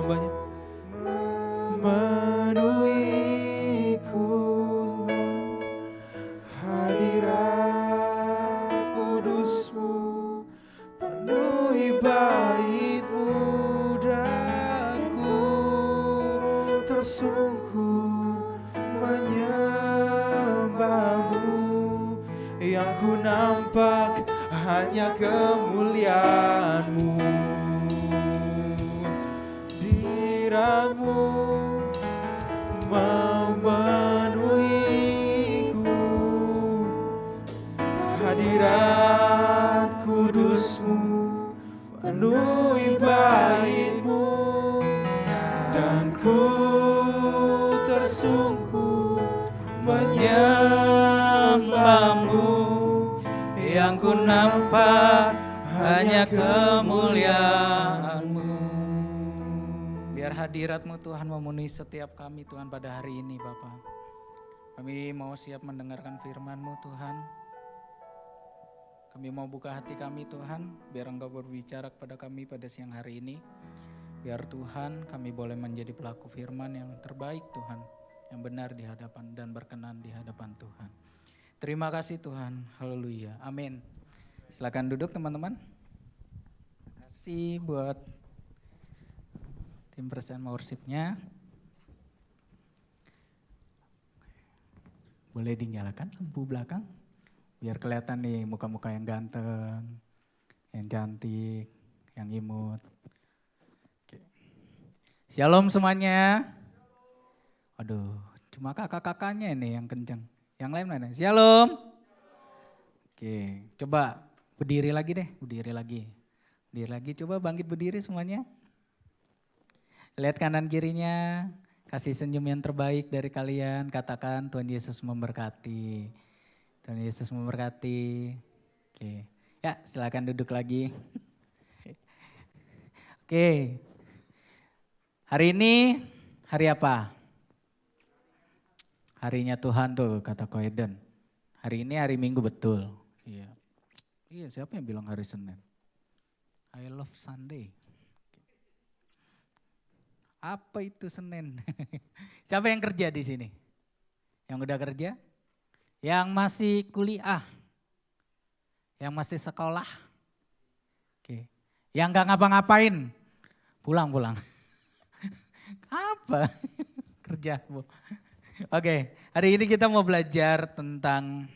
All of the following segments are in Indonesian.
hambanya. Memenuhiku Tuhan, hadirat kudus-Mu, penuhi bait-Mu, dan ku tersungkur menyembah-Mu. Yang ku nampak hanya kemuliaan-Mu, hadirat-Mu memenuhiku, hadirat kudus-Mu, penuhi bait-Mu, dan ku tersungkur menyembah-Mu. Yang ku nampak hanya kemuliaan-Mu. Biar hadirat-Mu Tuhan memenuhi setiap kami Tuhan pada hari ini Bapa. Kami mau siap mendengarkan firman-Mu Tuhan. Kami mau buka hati kami Tuhan, biar Engkau berbicara kepada kami pada siang hari ini. Biar Tuhan kami boleh menjadi pelaku firman yang terbaik Tuhan, yang benar di hadapan dan berkenan di hadapan Tuhan. Terima kasih Tuhan, haleluya, amin. Silakan duduk teman-teman. Terima kasih buat tim present worship-nya. Boleh dinyalakan lampu belakang, biar kelihatan nih muka-muka yang ganteng, yang cantik, yang imut. Oke. Shalom semuanya. Aduh, cuma kakak-kakaknya ini yang kenceng. Yang lain mana? Shalom. Oke, coba berdiri lagi deh, berdiri lagi. Berdiri lagi, coba bangkit berdiri semuanya. Lihat kanan kirinya, kasih senyum yang terbaik dari kalian. Katakan Tuhan Yesus memberkati. Tuhan Yesus memberkati. Oke, ya silakan duduk lagi. Oke, hari ini hari apa? Harinya Tuhan tuh kata Ko Eden. Hari ini hari Minggu betul. Iya. Iya, siapa yang bilang hari Senin? I love Sunday. Apa itu Senin? Siapa yang kerja di sini? Yang udah kerja? Yang masih kuliah? Yang masih sekolah? Oke. Yang gak ngapa-ngapain? Pulang. Apa? Kerja, Bu. Oke, hari ini kita mau belajar tentang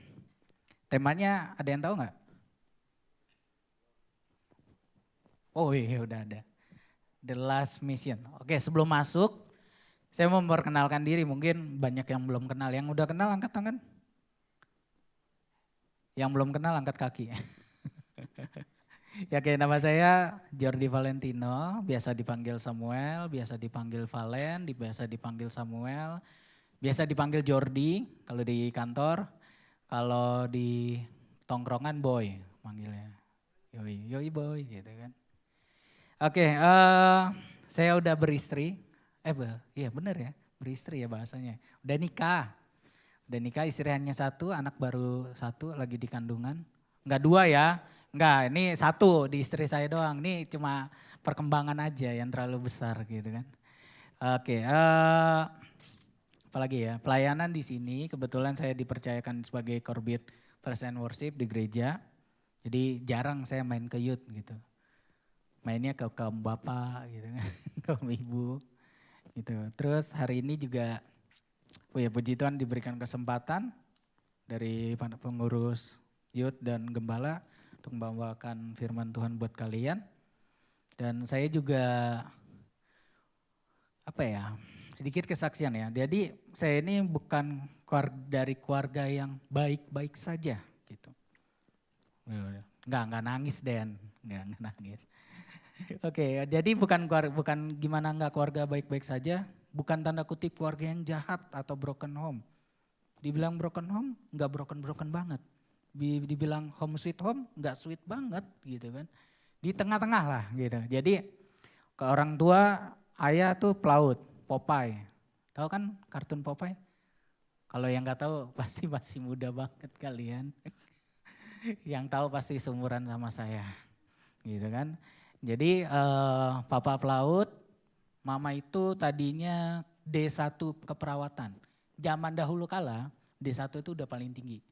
temanya, ada yang tahu nggak? Oh iya udah ada, The Last Mission. Oke, sebelum masuk, saya mau memperkenalkan diri, mungkin banyak yang belum kenal. Yang udah kenal angkat tangan. Yang belum kenal angkat kaki. Ya, oke, nama saya Jordi Valentino, biasa dipanggil Samuel, biasa dipanggil Valen, biasa dipanggil Samuel. Biasa dipanggil Jordi kalau di kantor, kalau di tongkrongan Boy manggilnya. Yoi Boy gitu kan. Oke, saya udah beristri, iya bener ya, beristri ya bahasanya. Udah nikah, istri hanya satu, anak baru satu lagi di kandungan. Enggak dua ya, enggak ini satu di istri saya doang, ini cuma perkembangan aja yang terlalu besar gitu kan. Oke, apalagi ya, pelayanan di sini kebetulan saya dipercayakan sebagai korbit present worship di gereja. Jadi jarang saya main ke youth gitu. Mainnya ke kaum bapak gitu kan, kaum ibu gitu. Terus hari ini juga, puji Tuhan diberikan kesempatan dari pengurus youth dan gembala untuk membawakan firman Tuhan buat kalian. Dan saya juga sedikit kesaksian ya. Jadi saya ini bukan dari keluarga yang baik-baik saja gitu. Enggak nangis Den, enggak nangis. Oke, jadi bukan gimana enggak keluarga baik-baik saja, bukan tanda kutip keluarga yang jahat atau broken home. Dibilang broken home, enggak broken banget. Dibilang home sweet home, enggak sweet banget gitu kan. Di tengah-tengah lah gitu. Jadi ke orang tua, ayah tuh pelaut. Popeye, tahu kan kartun Popeye? Kalau yang nggak tahu pasti masih muda banget kalian. Yang tahu pasti seumuran sama saya, gitu kan? Jadi papa pelaut, Mama itu tadinya D1 keperawatan. Zaman dahulu kala D1 itu udah paling tinggi.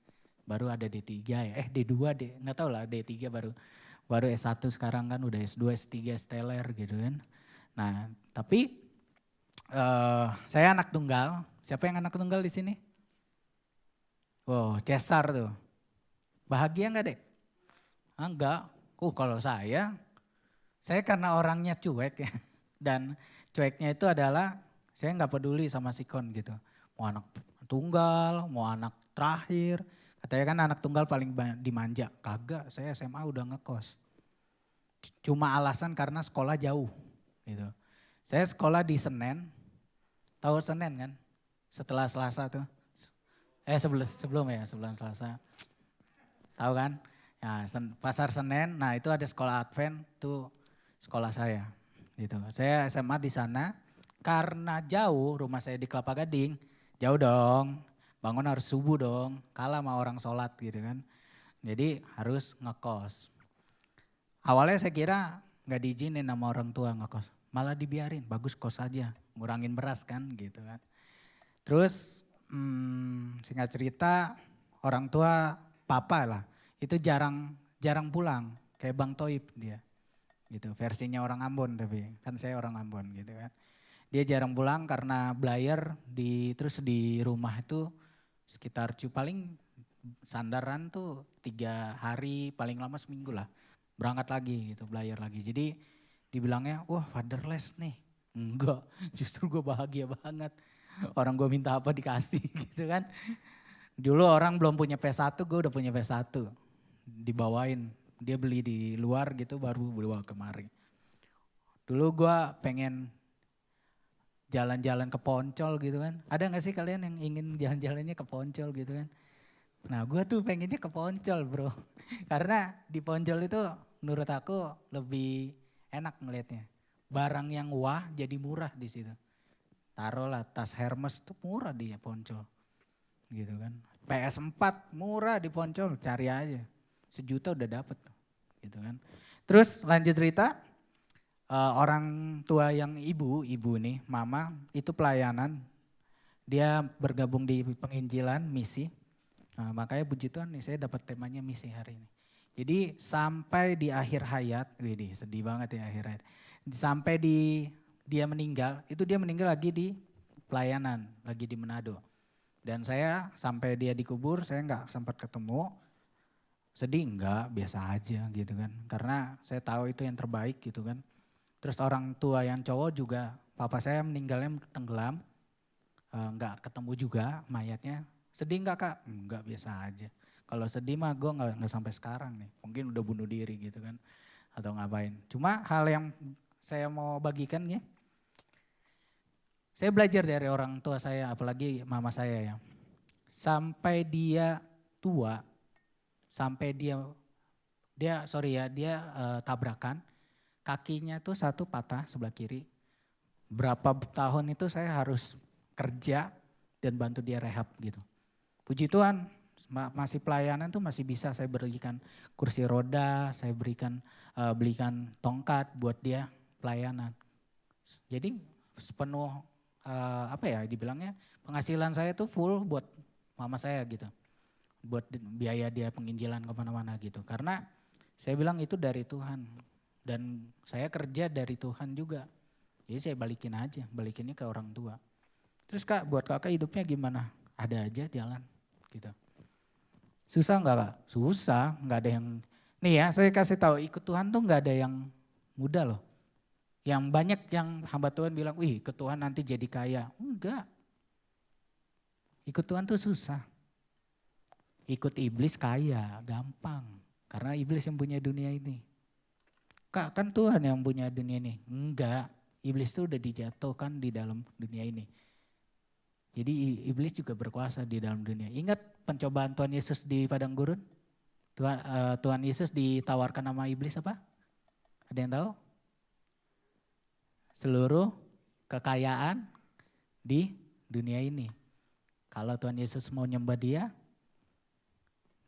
Baru ada D3 ya, D2, nggak tahu lah D3 baru S1 sekarang kan udah S2, S3, S-teler gitu kan. Nah tapi saya anak tunggal, siapa yang anak tunggal di sini? Wow, Cesar tuh. Bahagia nggak dek? Enggak, kalau saya karena orangnya cuek ya. Dan cueknya itu adalah saya nggak peduli sama sikon gitu. Mau anak tunggal, mau anak terakhir. Katanya kan anak tunggal paling dimanja. Kagak, saya SMA udah ngekos. Cuma alasan karena sekolah jauh gitu. Saya sekolah di Senen, tahu Senen kan? Setelah Selasa tuh. Sebelum Selasa. Tahu kan? Ya, Pasar Senen, nah itu ada sekolah Advent, tuh sekolah saya. Gitu. Saya SMA di sana, karena jauh rumah saya di Kelapa Gading, jauh dong, bangun harus subuh dong, kalah sama orang sholat gitu kan. Jadi harus ngekos. Awalnya saya kira nggak diizinin sama orang tua ngekos, malah dibiarin, bagus kos aja, ngurangin beras kan gitu kan. Terus singkat cerita orang tua papa lah, itu jarang pulang, kayak Bang Toib dia. Gitu, versinya orang Ambon tapi kan saya orang Ambon gitu kan. Dia jarang pulang karena belajar terus di rumah itu sekitar paling sandaran tuh 3 hari paling lama seminggu lah. Berangkat lagi gitu, belajar lagi. Jadi dibilangnya wah fatherless nih. Enggak, justru gue bahagia banget. Orang gue minta apa dikasih gitu kan. Dulu orang belum punya PS1, gue udah punya PS1. Dibawain. Dia beli di luar gitu baru bawa kemari. Dulu gue pengen jalan-jalan ke Poncol gitu kan. Ada gak sih kalian yang ingin jalan-jalannya ke Poncol gitu kan. Nah gue tuh pengennya ke Poncol bro. Karena di Poncol itu menurut aku lebih enak ngelihatnya. Barang yang wah jadi murah di situ. Taruhlah tas Hermes tuh murah di Poncol. Gitu kan. PS4 murah di Poncol, cari aja. 1 juta udah dapet gitu kan. Terus lanjut cerita, orang tua yang ibu nih, mama itu pelayanan, dia bergabung di penginjilan misi. Nah, makanya puji Tuhan nih saya dapat temanya misi hari ini. Jadi sampai di akhir hayat, widih sedih banget ya akhir hayat. Sampai dia meninggal, itu dia meninggal lagi di pelayanan, lagi di Manado. Dan saya sampai dia dikubur, saya nggak sempat ketemu. Sedih enggak, biasa aja gitu kan. Karena saya tahu itu yang terbaik gitu kan. Terus orang tua yang cowok juga, papa saya meninggalnya tenggelam. Enggak ketemu juga mayatnya. Sedih enggak kak? Enggak, biasa aja. Kalau sedih mah gue enggak sampai sekarang nih. Mungkin udah bunuh diri gitu kan. Atau ngapain. Cuma hal yang saya mau bagikan ya. Saya belajar dari orang tua saya, apalagi mama saya ya. Sampai dia tua, sampai dia tabrakan, kakinya tuh satu patah sebelah kiri. Berapa tahun itu saya harus kerja dan bantu dia rehab gitu. Puji Tuhan masih pelayanan tuh masih bisa saya berikan kursi roda, saya belikan tongkat buat dia pelayanan. Jadi sepenuh dibilangnya penghasilan saya tuh full buat mama saya gitu. Buat biaya dia penginjilan kemana-mana gitu. Karena saya bilang itu dari Tuhan. Dan saya kerja dari Tuhan juga. Jadi saya balikinnya ke orang tua. Terus kak, buat kakak hidupnya gimana? Ada aja jalan gitu. Susah enggak kak? Susah, enggak ada yang, nih ya saya kasih tahu ikut Tuhan tuh enggak ada yang mudah loh. Yang banyak yang hamba Tuhan bilang, wih ikut Tuhan nanti jadi kaya. Enggak. Ikut Tuhan tuh susah. Ikut iblis kaya, gampang. Karena iblis yang punya dunia ini. Kak, kan Tuhan yang punya dunia ini. Enggak, iblis itu udah dijatuhkan di dalam dunia ini. Jadi iblis juga berkuasa di dalam dunia. Ingat pencobaan Tuhan Yesus di padang gurun? Tuhan Yesus ditawarkan sama iblis apa? Ada yang tahu? Seluruh kekayaan di dunia ini. Kalau Tuhan Yesus mau nyembah dia,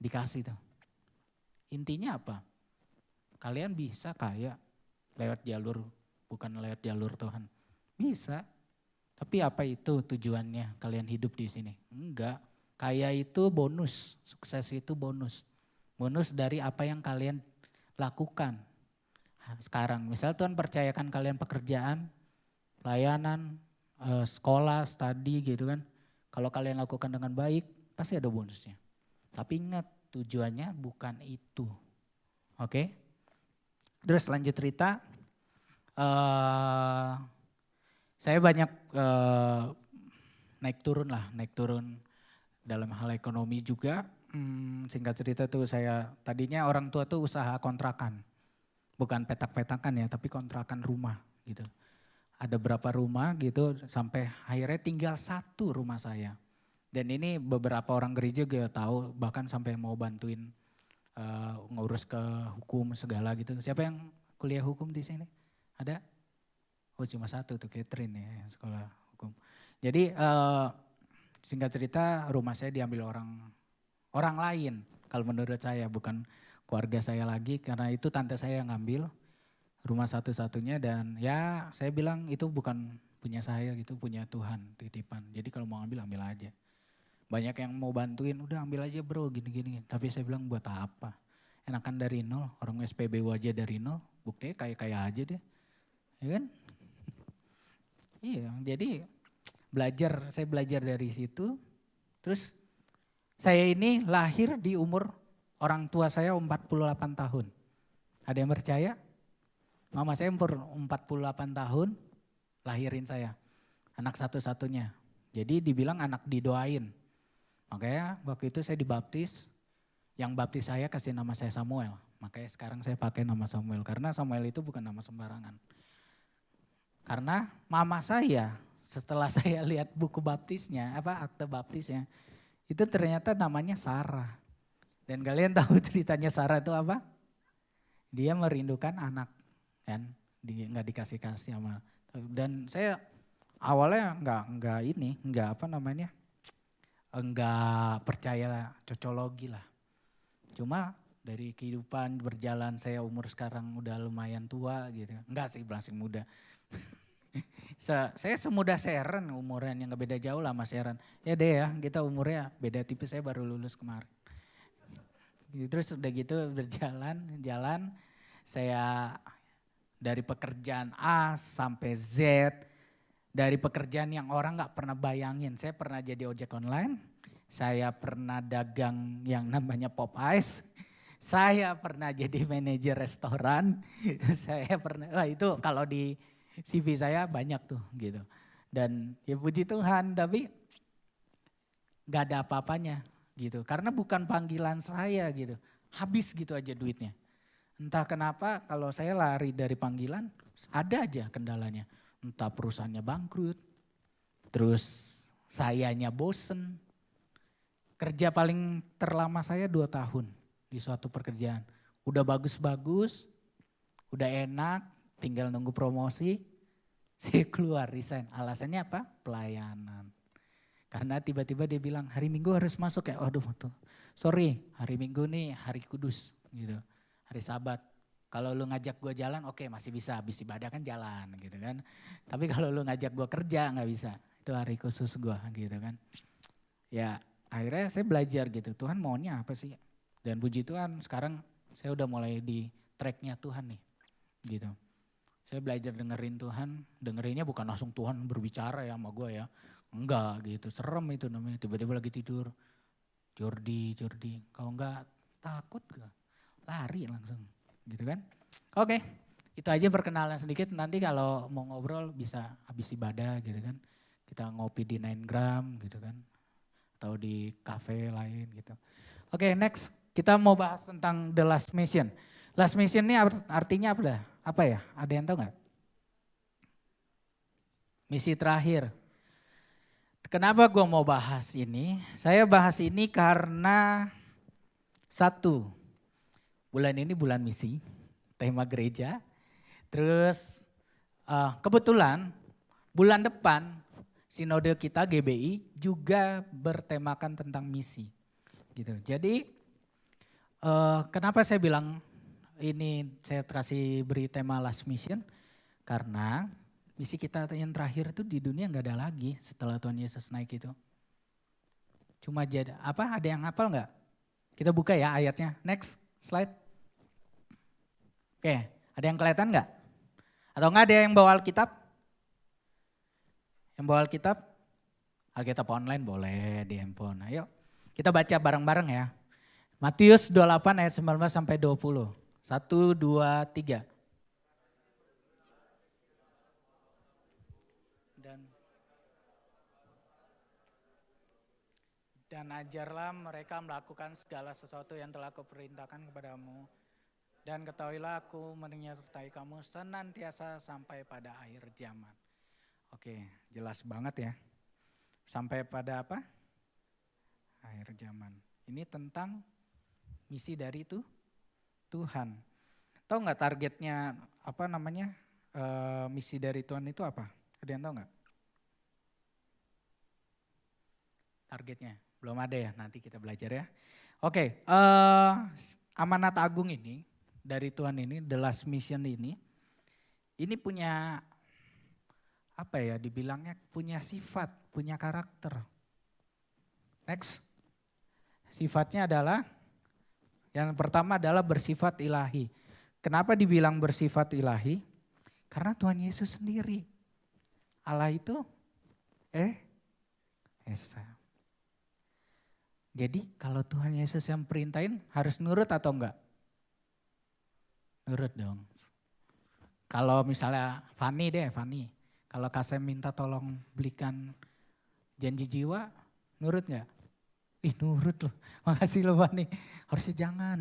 dikasih tuh. Intinya apa? Kalian bisa kaya lewat jalur, bukan lewat jalur Tuhan. Bisa. Tapi apa itu tujuannya kalian hidup di sini? Enggak. Kaya itu bonus, sukses itu bonus. Bonus dari apa yang kalian lakukan. Sekarang, misal Tuhan percayakan kalian pekerjaan, pelayanan, sekolah, studi gitu kan. Kalau kalian lakukan dengan baik, pasti ada bonusnya. Tapi ingat, tujuannya bukan itu. Oke? Terus lanjut cerita. Saya banyak naik turun dalam hal ekonomi juga. Singkat cerita tuh saya tadinya orang tua tuh usaha kontrakan. Bukan petak-petakan ya, tapi kontrakan rumah gitu. Ada berapa rumah gitu sampai akhirnya tinggal satu rumah saya. Dan ini beberapa orang gereja juga tahu, bahkan sampai mau bantuin ngurus ke hukum segala gitu. Siapa yang kuliah hukum di sini? Ada? Oh cuma satu tuh Catherine ya yang sekolah hukum. Jadi singkat cerita rumah saya diambil orang lain kalau menurut saya, bukan keluarga saya lagi, karena itu tante saya yang ngambil rumah satu-satunya dan ya saya bilang itu bukan punya saya gitu, punya Tuhan titipan. Jadi kalau mau ambil aja. Banyak yang mau bantuin, udah ambil aja bro gini-gini. Tapi saya bilang buat apa? Enakan dari nol, orang SPBU aja dari nol, buktinya kayak aja deh. Ya kan? Iya, jadi saya belajar dari situ. Terus saya ini lahir di umur orang tua saya 48 tahun. Ada yang percaya? Mama saya umur 48 tahun lahirin saya. Anak satu-satunya. Jadi dibilang anak didoain. Makanya waktu itu saya dibaptis. Yang baptis saya kasih nama saya Samuel. Makanya sekarang saya pakai nama Samuel. Karena Samuel itu bukan nama sembarangan. Karena mama saya setelah saya lihat buku baptisnya, akte baptisnya. Itu ternyata namanya Sarah. Dan kalian tahu ceritanya Sarah itu apa? Dia merindukan anak, kan? Nggak dikasih-kasih sama. Dan saya awalnya nggak percaya cocologi lah. Cuma dari kehidupan berjalan saya umur sekarang udah lumayan tua gitu. Enggak sih, masih muda. Saya semuda Sharon umuran yang gak beda jauh lah sama Sharon. Ya deh ya, kita umurnya beda tipis, saya baru lulus kemarin. Terus udah gitu jalan, saya dari pekerjaan A sampai Z, dari pekerjaan yang orang gak pernah bayangin. Saya pernah jadi ojek online, saya pernah dagang yang namanya Pop Ice, saya pernah jadi manajer restoran, saya pernah, itu kalau di CV saya banyak tuh gitu. Dan ya puji Tuhan, tapi gak ada apa-apanya gitu. Karena bukan panggilan saya gitu. Habis gitu aja duitnya. Entah kenapa kalau saya lari dari panggilan ada aja kendalanya. Entah perusahaannya bangkrut, terus sayanya bosen. Kerja paling terlama saya 2 tahun di suatu pekerjaan. Udah bagus-bagus, udah enak, tinggal nunggu promosi, saya keluar resign. Alasannya apa? Pelayanan. Karena tiba-tiba dia bilang hari Minggu harus masuk ya. Aduh tuh, sorry hari Minggu nih hari kudus gitu. Hari Sabat. Kalau lu ngajak gue jalan oke masih bisa, habis ibadah kan jalan gitu kan. Tapi kalau lu ngajak gue kerja gak bisa. Itu hari khusus gue gitu kan. Ya akhirnya saya belajar gitu, Tuhan maunya apa sih? Dan puji Tuhan sekarang saya udah mulai di tracknya Tuhan nih gitu. Saya belajar dengerin Tuhan, dengerinnya bukan langsung Tuhan berbicara ya sama gue ya. Enggak gitu, serem itu namanya. Tiba-tiba lagi tidur, Jordi. Kalau enggak takut gak? Lari langsung gitu kan. Oke, itu aja perkenalan sedikit. Nanti kalau mau ngobrol bisa habis ibadah gitu kan. Kita ngopi di 9 gram gitu kan. Atau di cafe lain gitu. Oke, next kita mau bahas tentang The Last Mission. Last Mission ini artinya apa dah? Apa ya? Ada yang tahu nggak? Misi terakhir. Kenapa gue mau bahas ini? Saya bahas ini karena satu, bulan ini bulan misi, tema gereja. Terus kebetulan bulan depan sinode kita GBI juga bertemakan tentang misi. Gitu. Jadi kenapa saya bilang ini saya kasih beri tema Last Mission? Karena Misi kita yang terakhir itu di dunia nggak ada lagi setelah Tuhan Yesus naik itu. Cuma jadi apa? Ada yang hafal nggak? Kita buka ya ayatnya. Next slide. Oke, ada yang kelihatan nggak? Atau nggak ada yang bawa Alkitab? Yang bawa Alkitab? Alkitab online boleh di handphone. Ayo kita baca bareng-bareng ya. Matius 28 ayat 19 sampai 20. 1, 2, 3. Dan ajarlah mereka melakukan segala sesuatu yang telah kuperintahkan kepadamu. Dan ketahuilah aku menyertai kamu senantiasa sampai pada akhir zaman. Oke, jelas banget ya. Sampai pada apa? Akhir zaman. Ini tentang misi dari itu Tuhan. Tahu nggak targetnya apa namanya? Misi dari Tuhan itu apa? Ada yang tahu nggak? Targetnya belum ada ya, nanti kita belajar ya. Oke, amanat agung ini dari Tuhan ini, the last mission ini punya apa ya, dibilangnya punya sifat, punya karakter. Next, sifatnya adalah yang pertama adalah bersifat ilahi. Kenapa dibilang bersifat ilahi? Karena Tuhan Yesus sendiri, Allah itu Esa. Jadi kalau Tuhan Yesus yang perintahin harus nurut atau enggak? Nurut dong. Kalau misalnya Fani, kalau Kasem minta tolong belikan janji jiwa, nurut enggak? Ih nurut loh, makasih loh Fani, harusnya jangan.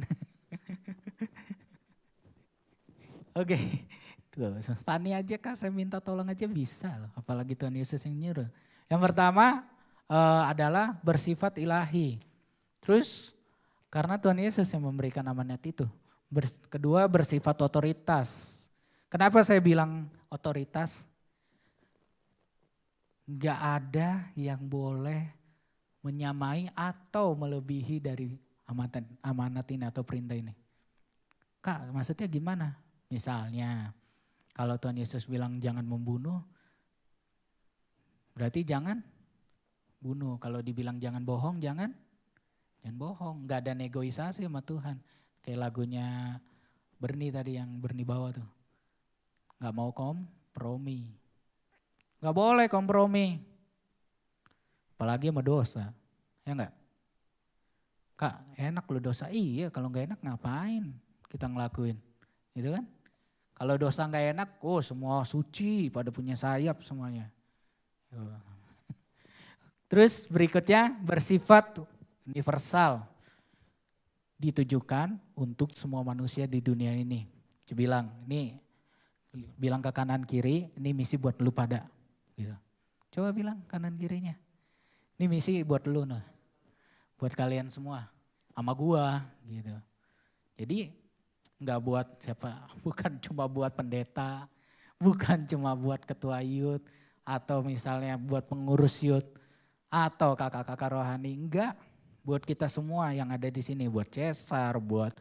Oke, tuh Fani aja Kasem minta tolong aja bisa loh, apalagi Tuhan Yesus yang nyuruh. Yang pertama, adalah bersifat ilahi. Terus karena Tuhan Yesus yang memberikan amanat itu. Kedua bersifat otoritas. Kenapa saya bilang otoritas? Gak ada yang boleh menyamai atau melebihi dari amanat ini atau perintah ini. Kak maksudnya gimana? Misalnya kalau Tuhan Yesus bilang jangan membunuh, berarti jangan bunuh. Kalau dibilang jangan bohong, jangan bohong. Gak ada negosiasi sama Tuhan. Kayak lagunya Bernie tadi yang Bernie bawa tuh. Gak mau kompromi. Gak boleh kompromi. Apalagi sama dosa. Ya enggak? Kak enak lo dosa. Iya kalau gak enak ngapain kita ngelakuin. Gitu kan? Kalau dosa gak enak, semua suci pada punya sayap semuanya. Terus berikutnya bersifat universal. Ditujukan untuk semua manusia di dunia ini. Bilang, ini bilang ke kanan kiri, ini misi buat lu pada. Gitu. Coba bilang kanan kirinya. Ini misi buat lu nah. Buat kalian semua. Sama gua gitu. Jadi gak buat siapa, bukan cuma buat pendeta, bukan cuma buat ketua youth, atau misalnya buat pengurus youth. Atau kakak-kakak rohani, enggak. Buat kita semua yang ada di sini, buat Cesar, buat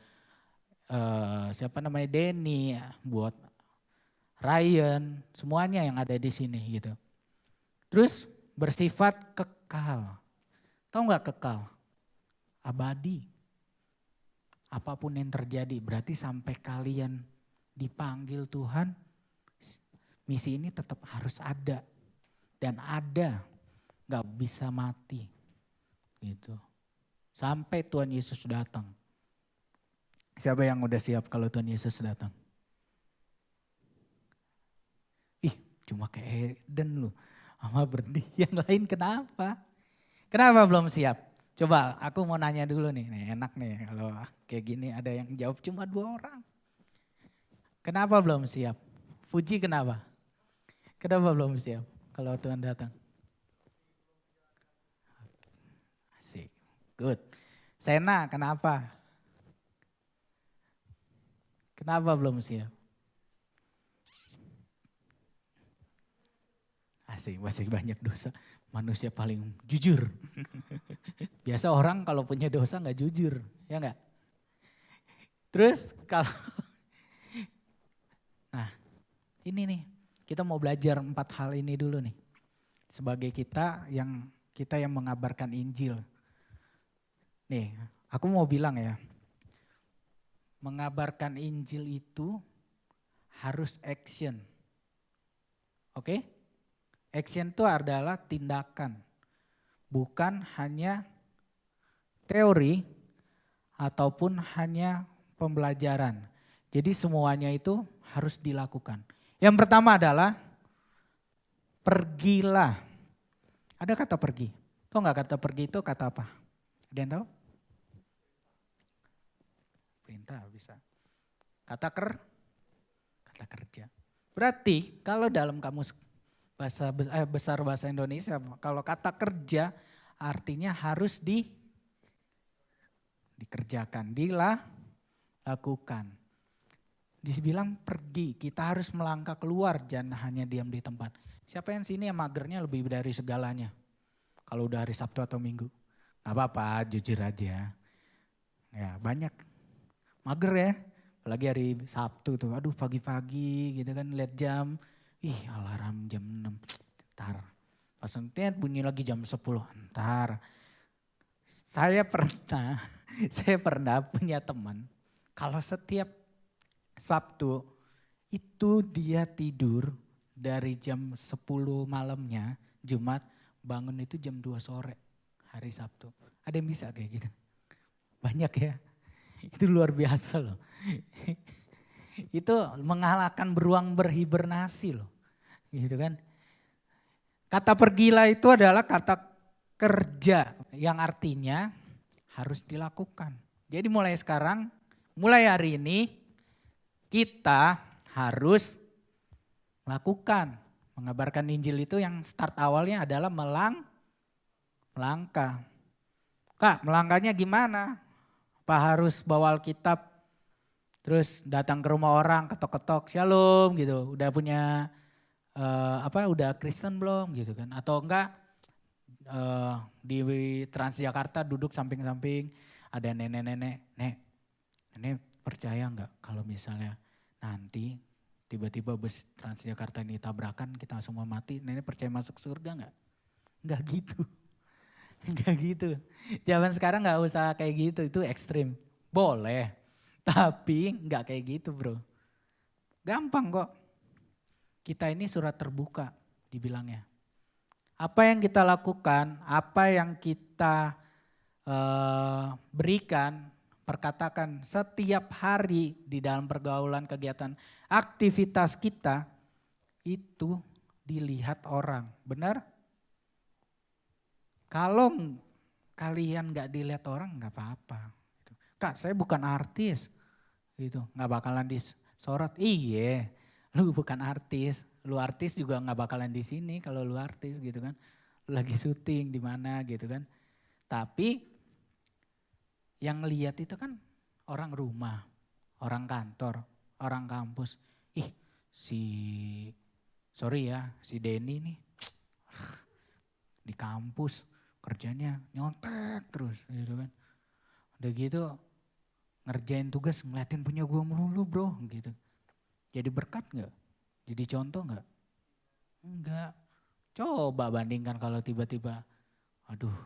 Denny, buat Ryan, semuanya yang ada di sini gitu. Terus bersifat kekal. Tahu nggak kekal? Abadi. Apapun yang terjadi, berarti sampai kalian dipanggil Tuhan, misi ini tetap harus ada dan ada. Gak bisa mati gitu. Sampai Tuhan Yesus datang. Siapa yang udah siap kalau Tuhan Yesus datang? Ih cuma ke Eden lu sama Berdi, yang lain kenapa? Kenapa belum siap? Coba aku mau nanya dulu nih enak nih kalau kayak gini ada yang jawab cuma 2 orang. Kenapa belum siap? Fuji kenapa? Kenapa belum siap kalau Tuhan datang? Good. Sena kenapa? Kenapa belum siap? Asik, masih banyak dosa. Manusia paling jujur. Biasa orang kalau punya dosa gak jujur, ya gak? Terus kalau, nah ini nih, Kita mau belajar 4 hal ini dulu nih. Sebagai kita yang mengabarkan Injil. Nih, aku mau bilang ya. Mengabarkan Injil itu harus action. Oke? Action itu adalah tindakan. Bukan hanya teori ataupun hanya pembelajaran. Jadi semuanya itu harus dilakukan. Yang pertama adalah pergilah. Ada kata pergi. Tahu nggak kata pergi itu kata apa? Ada yang tahu? Perintah bisa. Kata kerja. Berarti kalau dalam kamus besar bahasa Indonesia, kalau kata kerja artinya harus dikerjakan, dilakukan. Dibilang pergi, kita harus melangkah keluar, jangan hanya diam di tempat. Siapa yang sini yang magernya lebih dari segalanya? Kalau udah hari Sabtu atau Minggu? Gak apa-apa, jujur aja. Ya banyak, mager ya. Apalagi hari Sabtu tuh, aduh pagi-pagi gitu kan lihat jam. Ih alarm jam 6, ntar. Pas nanti bunyi lagi jam 10, ntar. Saya pernah punya teman, kalau setiap Sabtu itu dia tidur dari jam 10 malamnya, Jumat bangun itu jam 2 sore hari Sabtu. Ada yang bisa kayak gitu? Banyak ya, itu luar biasa loh. Itu mengalahkan beruang berhibernasi loh, gitu kan. Kata pergilah itu adalah kata kerja yang artinya harus dilakukan. Jadi mulai sekarang, mulai hari ini kita harus melakukan. Mengabarkan Injil itu yang start awalnya adalah melangkah. Kak, melangkahnya gimana? Apa harus bawa Alkitab, terus datang ke rumah orang, ketok-ketok, shalom gitu. Udah punya udah Kristen belum gitu kan? Atau enggak di Transjakarta duduk samping-samping, ada nenek-nenek, nenek percaya enggak kalau misalnya nanti tiba-tiba bus Transjakarta ini tabrakan, kita semua mati, nenek percaya masuk surga enggak? Enggak gitu. Enggak gitu. Zaman sekarang enggak usah kayak gitu, itu ekstrim. Boleh, tapi enggak kayak gitu bro. Gampang kok. Kita ini surat terbuka dibilangnya. Apa yang kita lakukan, apa yang kita berikan, perkatakan setiap hari di dalam pergaulan, kegiatan, aktivitas kita itu dilihat orang. Benar? Kalau kalian gak dilihat orang gak apa-apa. Kak saya bukan artis, gitu, gak bakalan disorot. Iya, lu bukan artis, lu artis juga gak bakalan di sini kalau lu artis gitu kan. Lu lagi syuting di mana gitu kan. Tapi yang lihat itu kan orang rumah, orang kantor, orang kampus. Ih si Denny nih di kampus kerjanya nyontek terus gitu kan. Udah gitu ngerjain tugas ngeliatin punya gua melulu bro gitu. Jadi berkat gak? Jadi contoh gak? Enggak. Coba bandingkan kalau tiba-tiba aduh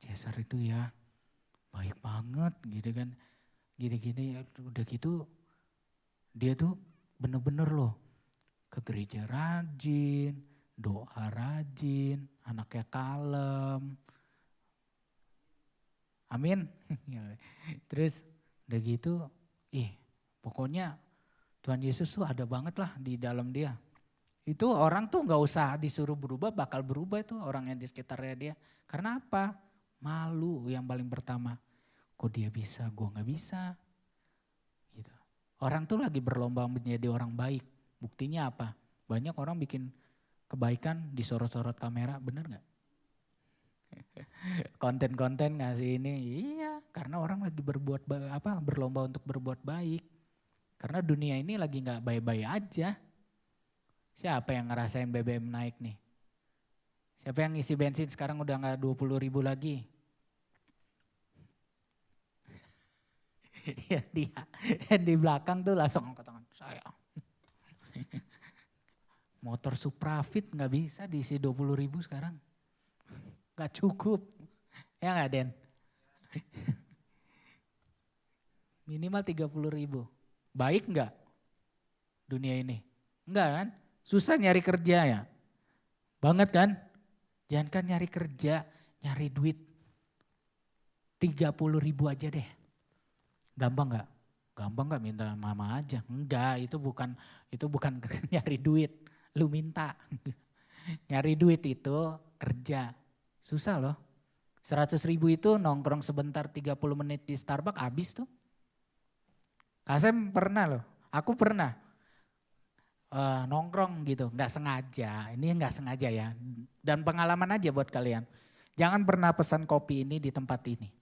Cesar itu ya baik banget gitu kan. Gini-gini udah gitu dia tuh bener-bener loh ke gereja rajin, doa rajin, anaknya kalem. Amin. Terus udah gitu pokoknya Tuhan Yesus tuh ada banget lah di dalam dia. Itu orang tuh gak usah disuruh berubah, bakal berubah itu orang yang di sekitarnya dia. Karena apa? Malu yang paling pertama. Kok dia bisa, gue gak bisa. Gitu. Orang tuh lagi berlomba menjadi orang baik. Buktinya apa? Banyak orang bikin kebaikan disorot-sorot kamera, bener gak? Konten-konten ngasih ini, iya karena orang lagi berlomba untuk berbuat baik. Karena dunia ini lagi gak baik-baik aja. Siapa yang ngerasain BBM naik nih? Siapa yang ngisi bensin sekarang udah gak 20.000 lagi? Yang di belakang tuh langsung angkat tangan, saya. Motor Suprafit nggak bisa diisi 20.000 sekarang. Nggak cukup. Ya nggak Den? Minimal 30.000. Baik nggak dunia ini? Enggak kan? Susah nyari kerja ya. Banget kan? Jangan kan nyari kerja, nyari duit. 30.000 aja deh. Gampang nggak? Gampang nggak minta mama aja? Enggak, itu bukan nyari duit. Lu minta. Nyari duit itu kerja. Susah loh. 100.000 itu nongkrong sebentar 30 menit di Starbucks habis tuh. Kasem pernah loh, aku pernah nongkrong gitu, nggak sengaja. Ini nggak sengaja ya. Dan pengalaman aja buat kalian. Jangan pernah pesan kopi ini di tempat ini.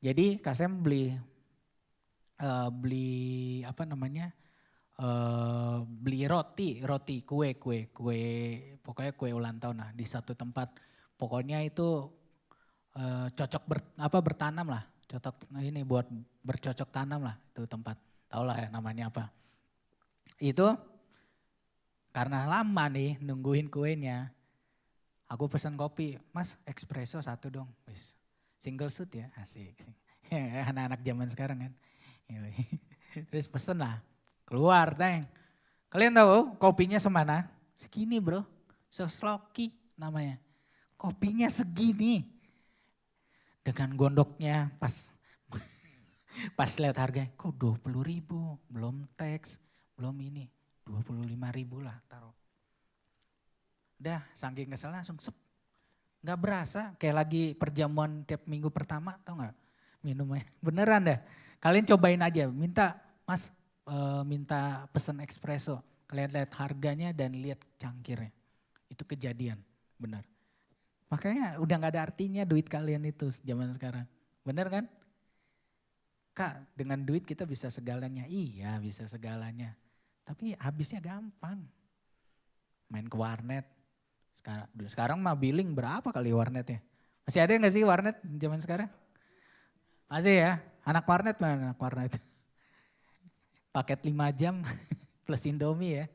Jadi Kasem beli apa namanya? Beli roti, kue, pokoknya kue ulang tahun lah di satu tempat. Pokoknya itu cocok bertanam lah, cocok ini buat bercocok tanam lah itu tempat. Tahu lah ya namanya apa. Itu karena lama nih nungguin kuenya, aku pesan kopi, Mas espresso 1 dong, wis single shoot ya, asik. Anak-anak zaman sekarang kan. Terus pesen lah. Keluar, Teng. Kalian tahu kopinya semana? Segini bro, Sosloki namanya. Kopinya segini. Dengan gondoknya pas lihat harganya, kok 20.000, belum teks, belum ini. 25.000 lah taruh. Udah saking kesel langsung sep. Gak berasa kayak lagi perjamuan tiap minggu pertama, tau gak? Minumnya, beneran dah. Kalian cobain aja, minta Mas minta pesen espresso. Kalian lihat harganya dan lihat cangkirnya. Itu kejadian, benar. Makanya udah gak ada artinya duit kalian itu zaman sekarang. Bener kan? Kak, dengan duit kita bisa segalanya. Iya bisa segalanya. Tapi habisnya gampang. Main ke warnet. Sekarang mah billing berapa kali warnetnya? Masih ada gak sih warnet zaman sekarang? Masih ya? Anak warnet mana anak warnet? Paket 5 jam plus Indomie ya.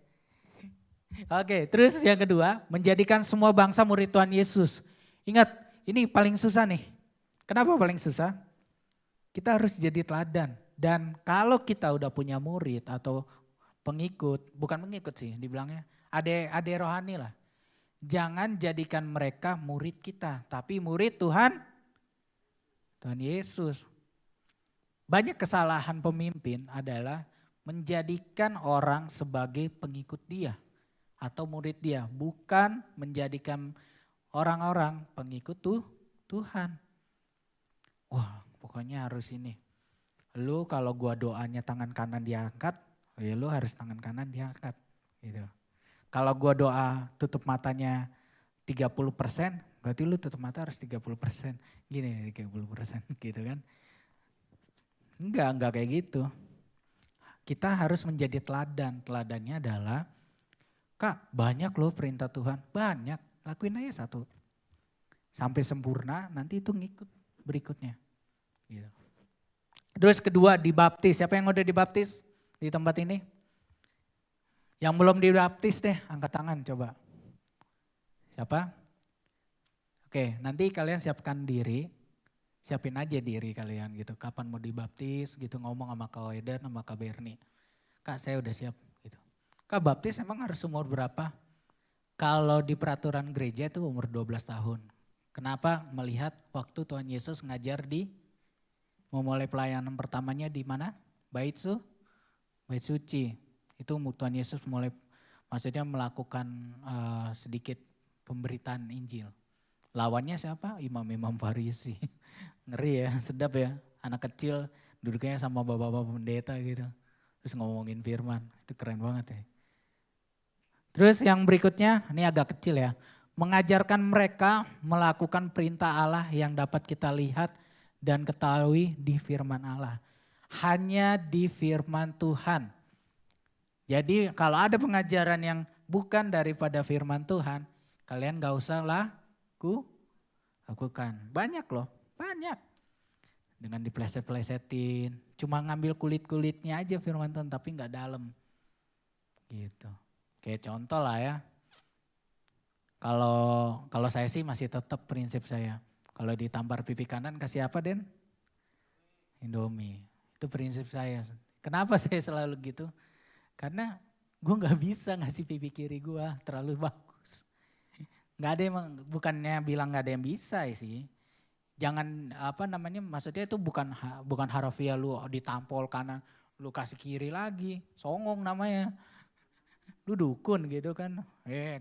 Oke, terus yang kedua, menjadikan semua bangsa murid Tuhan Yesus. Ingat, ini paling susah nih. Kenapa paling susah? Kita harus jadi teladan. Dan kalau kita udah punya murid atau pengikut, bukan pengikut sih dibilangnya, ade rohani lah. Jangan jadikan mereka murid kita, tapi murid Tuhan Yesus. Banyak kesalahan pemimpin adalah menjadikan orang sebagai pengikut dia atau murid dia, bukan menjadikan orang-orang pengikut Tuhan. Wah, pokoknya harus ini. Lu kalau gua doanya tangan kanan diangkat, ya lu harus tangan kanan diangkat. Gitu. Kalau gua doa tutup matanya 30%, berarti lu tutup mata harus 30%. Gini 30% gitu kan. Enggak kayak gitu. Kita harus menjadi teladan. Teladannya adalah, Kak banyak loh perintah Tuhan, banyak. Lakuin aja 1. Sampai sempurna, nanti itu ngikut berikutnya. Gitu. Terus kedua dibaptis, siapa yang udah dibaptis di tempat ini? Yang belum dibaptis deh, angkat tangan coba. Siapa? Oke, nanti kalian siapkan diri, siapin aja diri kalian gitu. Kapan mau dibaptis gitu, ngomong sama Kak Weder sama Kak Berni. Kak saya udah siap gitu. Kak baptis emang harus umur berapa? Kalau di peraturan gereja itu umur 12 tahun. Kenapa? Melihat waktu Tuhan Yesus ngajar memulai pelayanan pertamanya di mana? Bait suci. Itu Tuhan Yesus mulai, maksudnya melakukan sedikit pemberitaan Injil. Lawannya siapa? Imam-imam Farisi. Ngeri ya, sedap ya. Anak kecil duduknya sama bapak-bapak pendeta gitu. Terus ngomongin firman, itu keren banget ya. Terus yang berikutnya, ini agak kecil ya. Mengajarkan mereka melakukan perintah Allah yang dapat kita lihat dan ketahui di firman Allah. Hanya di firman Tuhan. Jadi kalau ada pengajaran yang bukan daripada firman Tuhan, kalian gak usah lakukan. Banyak loh, banyak. Dengan dipleset-plesetin, cuma ngambil kulit-kulitnya aja firman Tuhan tapi gak dalam. Gitu. Kayak contoh lah ya. Kalau saya sih masih tetap prinsip saya. Kalau ditampar pipi kanan kasih apa Den? Indomie. Itu prinsip saya. Kenapa saya selalu gitu? Karena gue gak bisa ngasih pipi kiri gue terlalu bagus. Gak ada emang, bukannya bilang gak ada yang bisa sih. Jangan maksudnya itu bukan harafiah lu ditampol kanan, lu kasih kiri lagi. Songong namanya. Lu dukun gitu kan.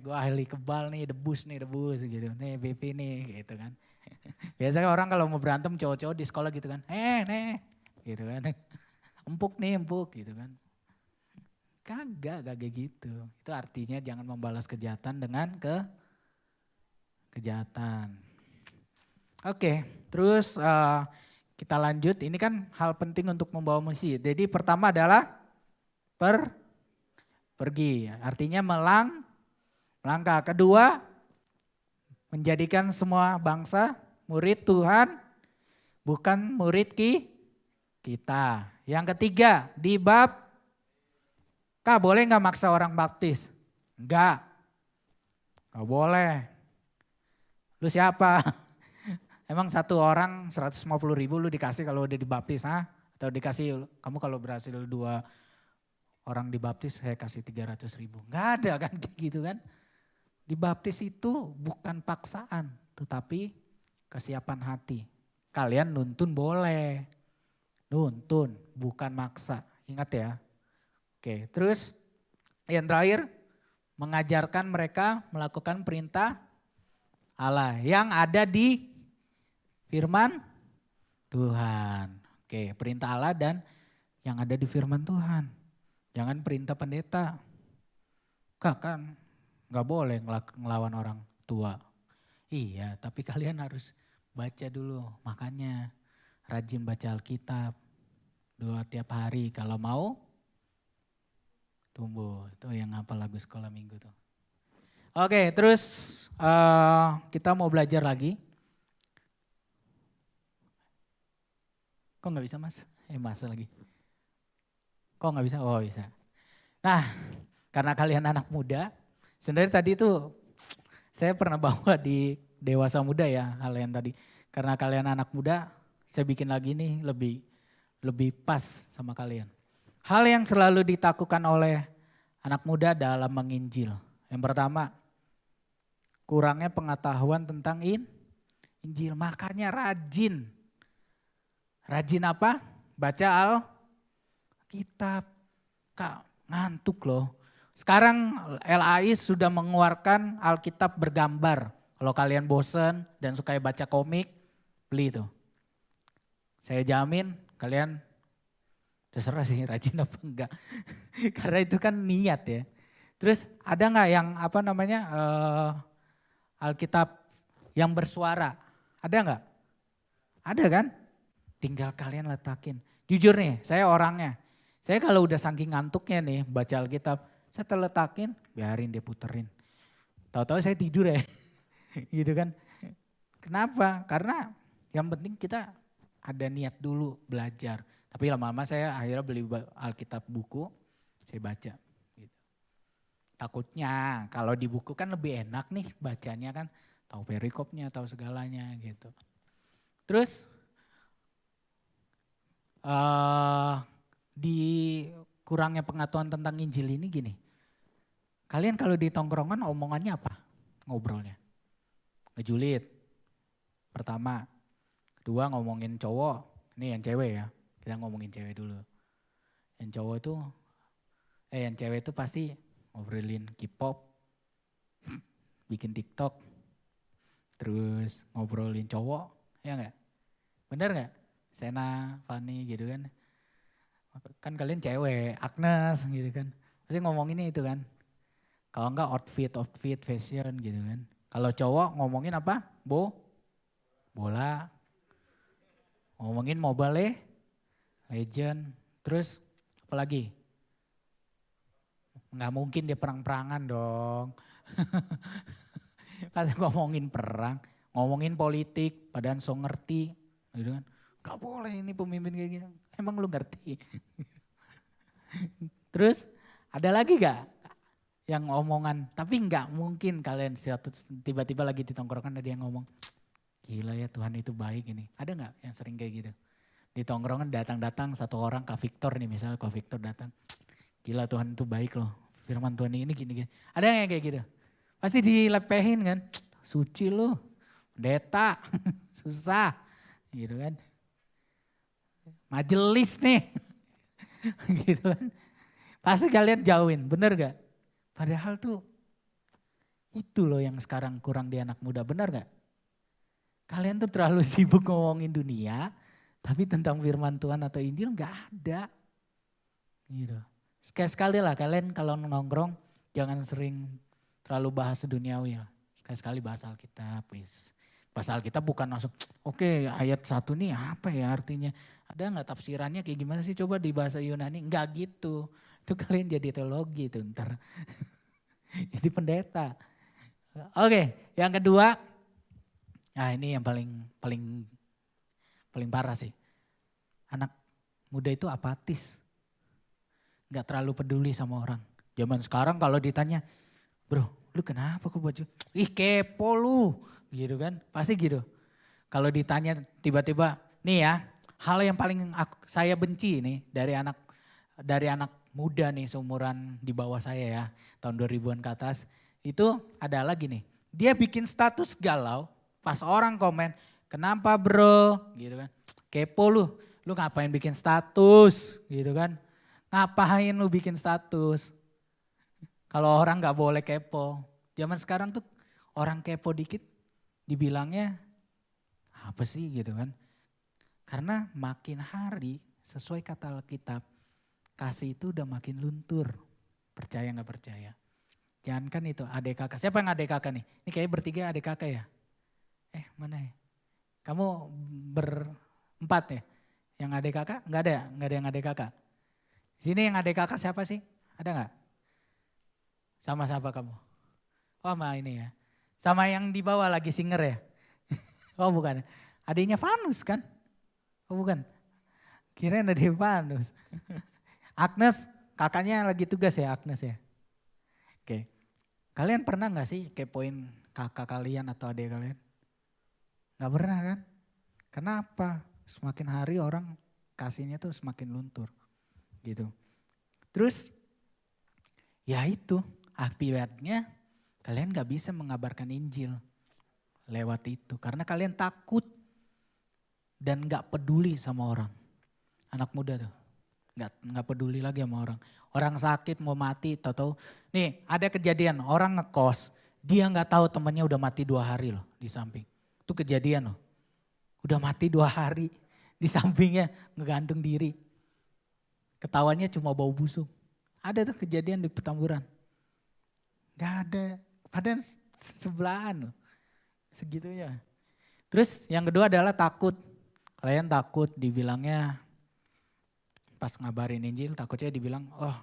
Gue ahli kebal nih, debus gitu. Nih pipi nih gitu kan. Biasanya orang kalau mau berantem cowok-cowok di sekolah gitu kan. Gitu kan. Empuk gitu kan. Kagak gitu. Itu artinya jangan membalas kejahatan dengan kejahatan. Oke, terus kita lanjut. Ini kan hal penting untuk membawa misi. Jadi pertama adalah pergi. Artinya melangkah. Kedua, menjadikan semua bangsa murid Tuhan, bukan murid kita. Yang ketiga, Kak boleh gak maksa orang baptis? Enggak. Gak boleh. Lu siapa? Emang satu orang 150.000 lu dikasih kalau udah dibaptis, ha? Atau dikasih, kamu kalau berhasil 2 orang dibaptis saya kasih 300.000. Enggak ada kan gitu kan. Dibaptis itu bukan paksaan, tetapi kesiapan hati. Kalian nuntun boleh. Nuntun, bukan maksa. Ingat ya. Oke, terus yang terakhir, mengajarkan mereka melakukan perintah Allah yang ada di firman Tuhan. Oke, perintah Allah dan yang ada di firman Tuhan. Jangan perintah pendeta. Kak kan gak boleh ngelawan orang tua. Iya, tapi kalian harus baca dulu. Makanya rajin baca Alkitab 2 tiap hari kalau mau tumbuh. Itu yang hafal lagu sekolah minggu tuh. Oke, terus kita mau belajar lagi. Kok gak bisa Mas? Masa lagi. Kok gak bisa? Oh bisa. Nah, karena kalian anak muda, sebenarnya tadi itu saya pernah bawa di Dewasa Muda ya hal yang tadi. Karena kalian anak muda, saya bikin lagi nih lebih pas sama kalian. Hal yang selalu ditakutkan oleh anak muda dalam menginjil. Yang pertama, kurangnya pengetahuan tentang Injil. Makanya rajin. Rajin apa? Baca Alkitab. Kak, ngantuk loh. Sekarang LAI sudah mengeluarkan Alkitab bergambar. Kalau kalian bosen dan suka baca komik, beli itu. Saya jamin kalian terserah sih rajin apa enggak. Karena itu kan niat ya. Terus ada nggak yang Alkitab yang bersuara? Ada nggak? Ada kan? Tinggal kalian letakin. Jujur nih, saya orangnya. Saya kalau udah saking ngantuknya nih baca Alkitab, saya terletakin, biarin dia puterin. Tahu-tahu saya tidur ya. Gitu kan. Kenapa? Karena yang penting kita ada niat dulu belajar. Tapi lama-lama saya akhirnya beli Alkitab buku, saya baca. Gitu. Takutnya kalau di buku kan lebih enak nih bacanya kan. Tahu perikopnya, tahu segalanya gitu. Terus di kurangnya pengetahuan tentang Injil ini gini. Kalian kalau di tongkrongan omongannya apa? Ngobrolnya. Ngejulit. Pertama. Kedua ngomongin cowok. Ini yang cewek ya. Kita ngomongin cewek dulu. Yang cowok itu, yang cewek itu pasti ngobrolin K-pop. Bikin TikTok. Terus ngobrolin cowok. Ya enggak? Bener enggak? Sena, Fanny gitu kan. Kan kalian cewek, Agnes gitu kan. Pasti ngomonginnya itu kan. Kalau enggak outfit, fashion gitu kan. Kalau cowok ngomongin apa? Bola. Ngomongin Mobile Legend. Terus apa lagi? Enggak mungkin dia perang-perangan dong. Pas ngomongin perang, ngomongin politik, padahal so ngerti gitu kan. Gak boleh ini pemimpin kayak gini. Emang lu ngerti? Terus ada lagi gak yang omongan. Tapi nggak mungkin kalian tiba-tiba lagi di tongkrongan ada yang ngomong, gila ya Tuhan itu baik ini. Ada nggak yang sering kayak gitu? Di tongkrongan datang satu orang, Kak Victor nih misalnya, Kak Victor datang. Gila Tuhan itu baik loh, firman Tuhan ini gini-gini. Ada yang kayak gitu? Pasti dilepehin kan, suci loh, pendeta, susah gitu kan. Majelis nih, gitu kan. Pasti kalian jauhin, bener gak? Padahal tuh itu loh yang sekarang kurang di anak muda, bener gak? Kalian tuh terlalu sibuk ngomongin dunia, tapi tentang firman Tuhan atau Injil gak ada. Gitu. Sekali-sekali lah kalian kalau nongkrong jangan sering terlalu bahas duniawi lah. Sekali-sekali bahas Alkitab. Bahas Alkitab bukan langsung, oke, ayat 1 nih apa ya artinya. Ada gak tafsirannya kayak gimana sih coba di bahasa Yunani. Enggak gitu. Itu kalian jadi teologi tuh ntar. Jadi pendeta. Oke, yang kedua. Nah ini yang paling parah sih. Anak muda itu apatis. Gak terlalu peduli sama orang. Zaman sekarang kalau ditanya, bro lu kenapa kok baju? Ih kepo lu. Gitu kan, pasti gitu. Kalau ditanya tiba-tiba, nih ya hal yang paling saya benci nih dari anak muda nih seumuran di bawah saya ya. Tahun 2000-an ke atas. Itu adalah gini, dia bikin status galau pas orang komen, kenapa bro? Gitu kan, kepo lu ngapain bikin status? Gitu kan. Ngapain lu bikin status? Kalau orang gak boleh kepo. Zaman sekarang tuh orang kepo dikit dibilangnya apa sih gitu kan. Karena makin hari sesuai kata Alkitab, kasih itu udah makin luntur. Percaya gak percaya. Jangan kan itu adik kakak. Siapa yang adik kakak nih? Ini kayaknya bertiga adik kakak ya. Mana ya? Kamu berempat ya? Yang adik kakak? Gak ada ya? Gak ada yang adik kakak? Sini yang adik kakak siapa sih? Ada gak? Sama siapa kamu? Oh sama ini ya. Sama yang di bawah lagi singer ya? Oh bukan. Adiknya Vanus kan? Oh bukan. Kirain adik Vanus. Agnes, kakaknya lagi tugas ya Agnes ya? Oke. Kalian pernah gak sih kepoin kakak kalian atau adik kalian? Gak pernah kan? Kenapa? Semakin hari orang kasihnya tuh semakin luntur. Gitu. Terus ya itu akibatnya kalian gak bisa mengabarkan Injil lewat itu. Karena kalian takut dan gak peduli sama orang. Anak muda tuh gak peduli lagi sama orang. Orang sakit mau mati tahu-tahu. Nih ada kejadian orang ngekos. Dia gak tahu temannya udah mati 2 hari loh di samping. Itu kejadian loh. Udah mati 2 hari di sampingnya ngegantung diri. Ketawanya cuma bau busuk. Ada tuh kejadian di Petamburan. Gak ada. Padahal sebelahan loh. Segitunya. Terus yang kedua adalah takut. Kalian takut dibilangnya pas ngabarin Injil takutnya dibilang oh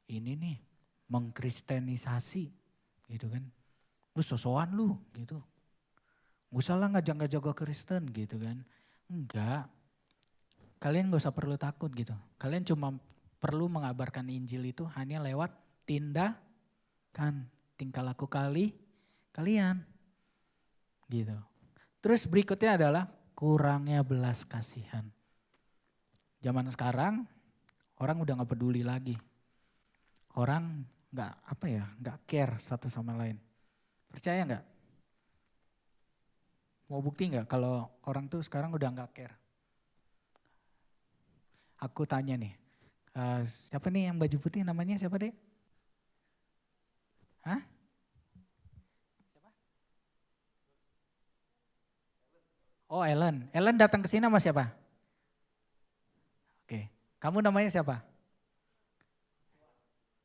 ini nih mengkristenisasi gitu kan. Lu sosokan lu gitu. Gak usah lah ngajak-ngajak Kristen gitu kan. Enggak. Kalian gak usah perlu takut gitu. Kalian cuma perlu mengabarkan Injil itu hanya lewat tindakan. Tingkah laku kalian. Gitu. Terus berikutnya adalah kurangnya belas kasihan. Zaman sekarang orang udah gak peduli lagi. Orang gak care satu sama lain. Percaya gak? Mau bukti gak kalau orang tuh sekarang udah gak care? Aku tanya nih, siapa nih yang baju putih namanya siapa deh? Hah? Siapa? Oh Ellen, Ellen datang ke sini sama siapa? Oke, kamu namanya siapa?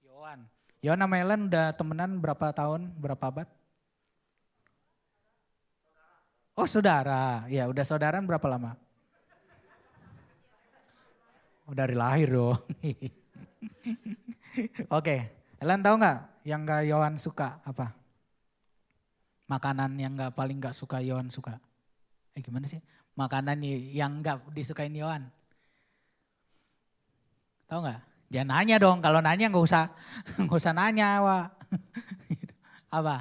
Yohan. Yohan sama Ellen udah temenan berapa tahun, berapa abad? Oh saudara, ya udah saudaraan berapa lama? Oh dari lahir dong. Oke, Ellen tahu nggak yang gak Yohan suka apa? Makanan yang paling gak suka Yohan suka? Gimana sih? Makanan yang gak disukain Yohan? Tahu nggak? Jangan nanya dong, kalau nanya nggak usah nggak usah nanya, Wak. Apa?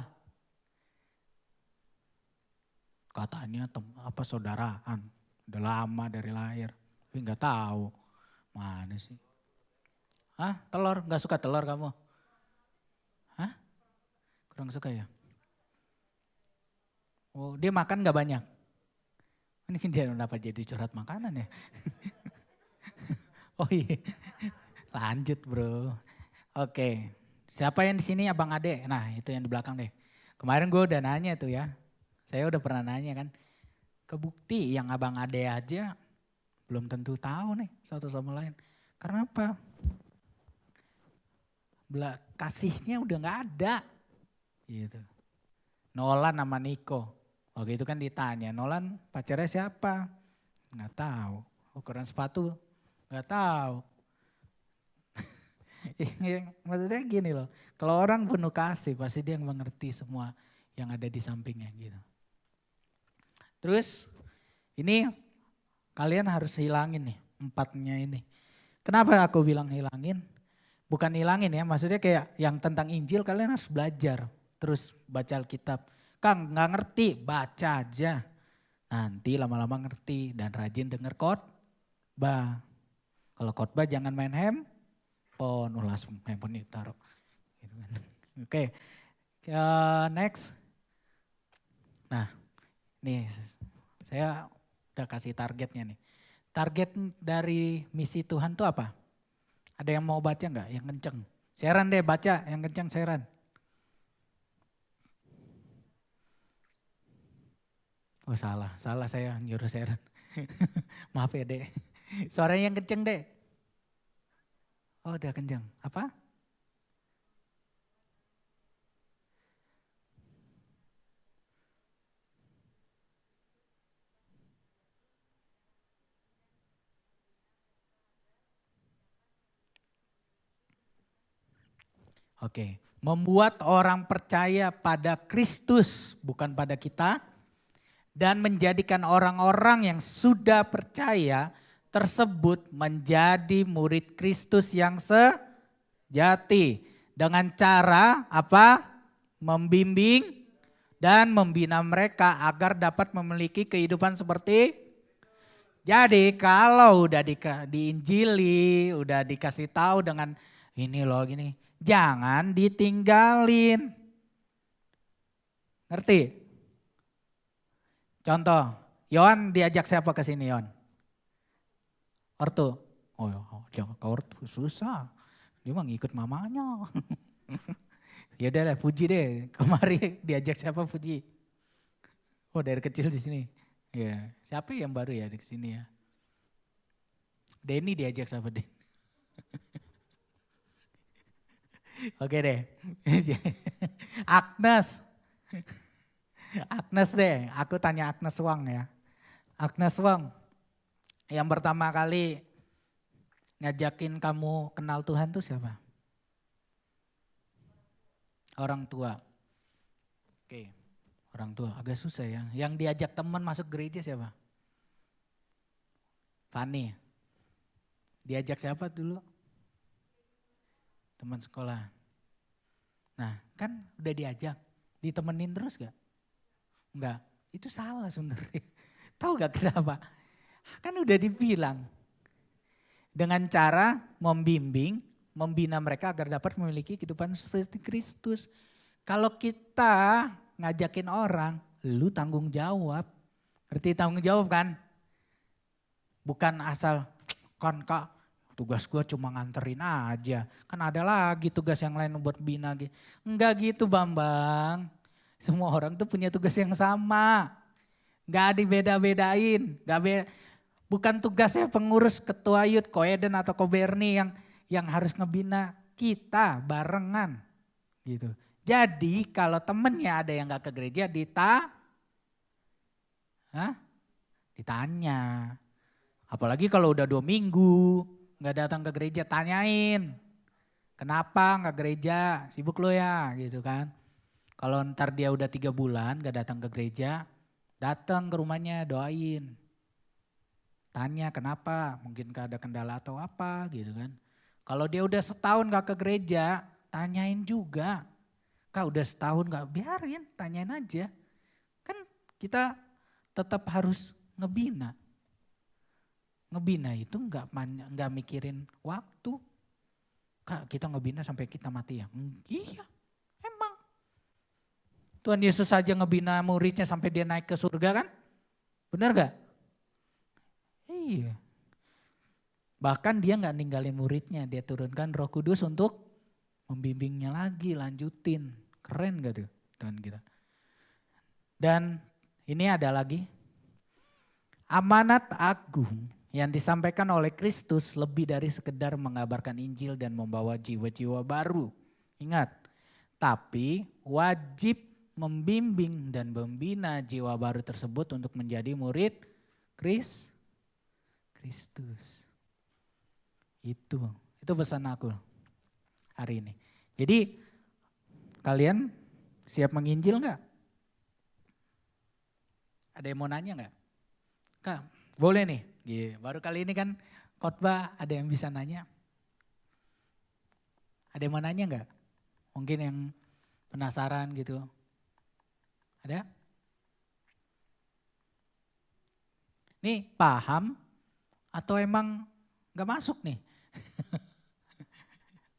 Katanya apa saudaraan, udah lama dari lahir, tapi nggak tahu mana sih. Hah, telur? Nggak suka telur kamu? Hah? Kurang suka ya? Oh, dia makan nggak banyak? Ini dia dapat jadi curhat makanan ya? Oh iya, lanjut bro. Oke, siapa yang di sini Abang Ade? Nah itu yang di belakang deh. Kemarin gue udah nanya tuh ya, saya udah pernah nanya kan. Kebukti yang Abang Ade aja belum tentu tahu nih satu sama lain. Karena apa? Kasihnya udah gak ada. Gitu. Nolan sama Niko. Waktu itu kan ditanya, Nolan pacarnya siapa? Gak tahu. Ukuran sepatu? Gak tahu. Maksudnya gini loh, kalau orang penuh kasih pasti dia mengerti semua yang ada di sampingnya gitu. Terus ini kalian harus hilangin nih empatnya ini. Kenapa aku bilang hilangin? Bukan hilangin ya, maksudnya kayak yang tentang Injil kalian harus belajar. Terus baca Alkitab. Kang gak ngerti, baca aja. Nanti lama-lama ngerti dan rajin denger khotbah. Kalau khotbah jangan main handphone, langsung handphone ditaruh. Gitu kan. Oke, next. Nah, nih saya udah kasih targetnya nih. Target dari misi Tuhan itu apa? Ada yang mau baca nggak? Yang kenceng. Sharon deh baca, yang kenceng Sharon. Oh salah saya nyuruh Sharon. Maaf ya deh. Suaranya yang kenceng deh. Oh udah kenceng. Apa? Oke, membuat orang percaya pada Kristus bukan pada kita dan menjadikan orang-orang yang sudah percaya tersebut menjadi murid Kristus yang sejati dengan cara apa? Membimbing dan membina mereka agar dapat memiliki kehidupan seperti. Jadi kalau udah diinjili, udah dikasih tahu dengan ini loh gini, jangan ditinggalin. Ngerti? Contoh, Yon diajak siapa ke sini Yon? Ortu. Oh jangan ke ortu, susah. Dia mah ngikut mamanya. Ya udah deh, Fuji deh. Kemari diajak siapa Fuji? Oh dari kecil di sini. Ya, siapa yang baru ya di sini ya? Denny diajak siapa Den? Oke deh. Agnes. Agnes deh, aku tanya Agnes Wang ya. Agnes Wang, yang pertama kali ngajakin kamu kenal Tuhan tuh siapa? Orang tua. Oke, orang tua agak susah ya. Yang diajak teman masuk gereja siapa? Fani. Diajak siapa dulu? Teman sekolah. Nah kan udah diajak, ditemenin terus gak? Enggak, itu salah sebenarnya. Tahu gak kenapa? Kan udah dibilang. Dengan cara membimbing, membina mereka agar dapat memiliki kehidupan seperti Kristus. Kalau kita ngajakin orang, lu tanggung jawab. Ngerti tanggung jawab kan? Bukan asal, kan kak tugas gue cuma nganterin aja. Kan ada lagi tugas yang lain buat bina. Enggak gitu Bambang. Semua orang tuh punya tugas yang sama. Enggak dibeda-bedain. Bukan tugasnya pengurus ketua Yud, Koeden atau Koberni yang harus ngebina kita barengan gitu. Jadi kalau temennya ada yang gak ke gereja ditanya. Apalagi kalau udah 2 minggu gak datang ke gereja, tanyain. Kenapa gak gereja, sibuk lo ya gitu kan. Kalau ntar dia udah 3 bulan gak datang ke gereja, datang ke rumahnya doain. Tanya kenapa, mungkin ada kendala atau apa gitu kan. Kalau dia udah setahun gak ke gereja, tanyain juga. Kak udah setahun gak, biarin, tanyain aja. Kan kita tetap harus ngebina. Ngebina itu nggak mikirin waktu. Kak kita ngebina sampai kita mati ya? Iya, emang. Tuhan Yesus saja ngebina muridnya sampai dia naik ke surga kan? Benar gak? Iya. Bahkan dia gak ninggalin muridnya, dia turunkan Roh Kudus untuk membimbingnya lagi, lanjutin. Keren gak tuh Tuhan kita? Dan ini ada lagi, amanat agung yang disampaikan oleh Kristus lebih dari sekedar mengabarkan Injil dan membawa jiwa-jiwa baru. Ingat, tapi wajib membimbing dan membina jiwa baru tersebut untuk menjadi murid Kristus. Itu pesan aku hari ini. Jadi kalian siap menginjil enggak? Ada yang mau nanya enggak? Kak, boleh nih. Baru kali ini kan khotbah ada yang bisa nanya. Ada yang mau nanya enggak? Mungkin yang penasaran gitu. Ada? Nih paham atau emang enggak masuk nih?